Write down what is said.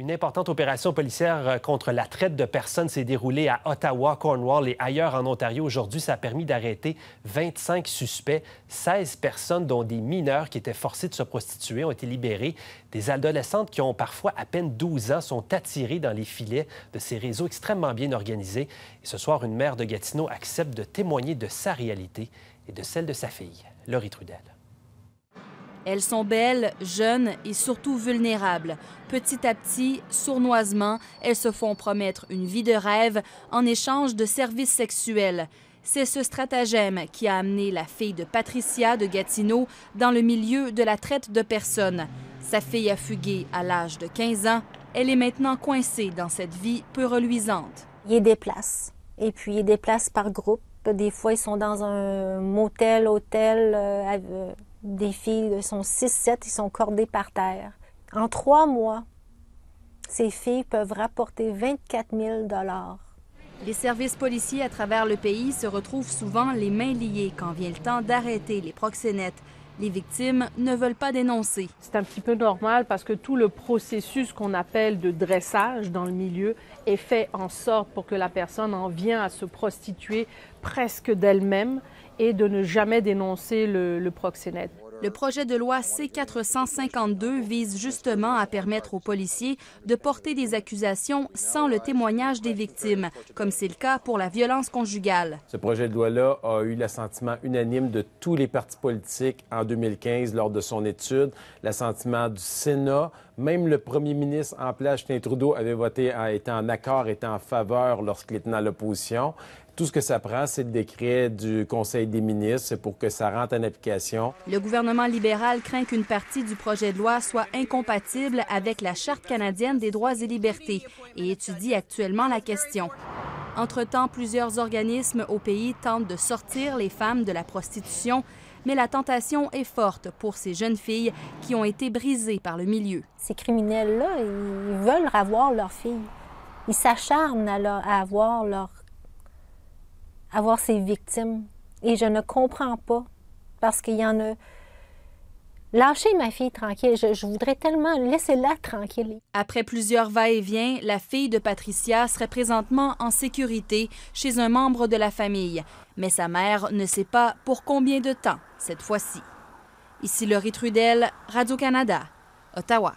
Une importante opération policière contre la traite de personnes s'est déroulée à Ottawa, Cornwall et ailleurs en Ontario. Aujourd'hui, ça a permis d'arrêter 25 suspects. 16 personnes, dont des mineurs qui étaient forcés de se prostituer, ont été libérées. Des adolescentes qui ont parfois à peine 12 ans sont attirées dans les filets de ces réseaux extrêmement bien organisés. Et ce soir, une mère de Gatineau accepte de témoigner de sa réalité et de celle de sa fille, Laurie Trudel. Elles sont belles, jeunes et surtout vulnérables. Petit à petit, sournoisement, elles se font promettre une vie de rêve en échange de services sexuels. C'est ce stratagème qui a amené la fille de Patricia de Gatineau dans le milieu de la traite de personnes. Sa fille a fugué à l'âge de 15 ans. Elle est maintenant coincée dans cette vie peu reluisante. Ils les déplacent. Et puis, ils déplacent par groupe. Des fois, ils sont dans un motel, hôtel. Des filles sont 6-7, ils sont cordés par terre. En 3 mois, ces filles peuvent rapporter 24 000 $. Les services policiers à travers le pays se retrouvent souvent les mains liées quand vient le temps d'arrêter les proxénètes. Les victimes ne veulent pas dénoncer. C'est un petit peu normal parce que tout le processus qu'on appelle de dressage dans le milieu est fait en sorte pour que la personne en vienne à se prostituer presque d'elle-même et de ne jamais dénoncer le proxénète. Le projet de loi C-452 vise justement à permettre aux policiers de porter des accusations sans le témoignage des victimes, comme c'est le cas pour la violence conjugale. Ce projet de loi-là a eu l'assentiment unanime de tous les partis politiques en 2015 lors de son étude, l'assentiment du Sénat. Même le premier ministre en place, Justin Trudeau, avait voté, était en accord, était en faveur lorsqu'il était dans l'opposition. Tout ce que ça prend, c'est le décret du Conseil des ministres pour que ça rentre en application. Le gouvernement libéral craint qu'une partie du projet de loi soit incompatible avec la Charte canadienne des droits et libertés et étudie actuellement la question. Entre-temps, plusieurs organismes au pays tentent de sortir les femmes de la prostitution, mais la tentation est forte pour ces jeunes filles qui ont été brisées par le milieu. Ces criminels-là, ils veulent avoir leurs filles. Ils s'acharnent à avoir ces victimes. Et je ne comprends pas, parce qu'il y en a... Lâchez ma fille tranquille, je voudrais tellement... Laissez-la tranquille. Après plusieurs va-et-vient, la fille de Patricia serait présentement en sécurité chez un membre de la famille. Mais sa mère ne sait pas pour combien de temps cette fois-ci. Ici Laurie Trudel, Radio-Canada, Ottawa.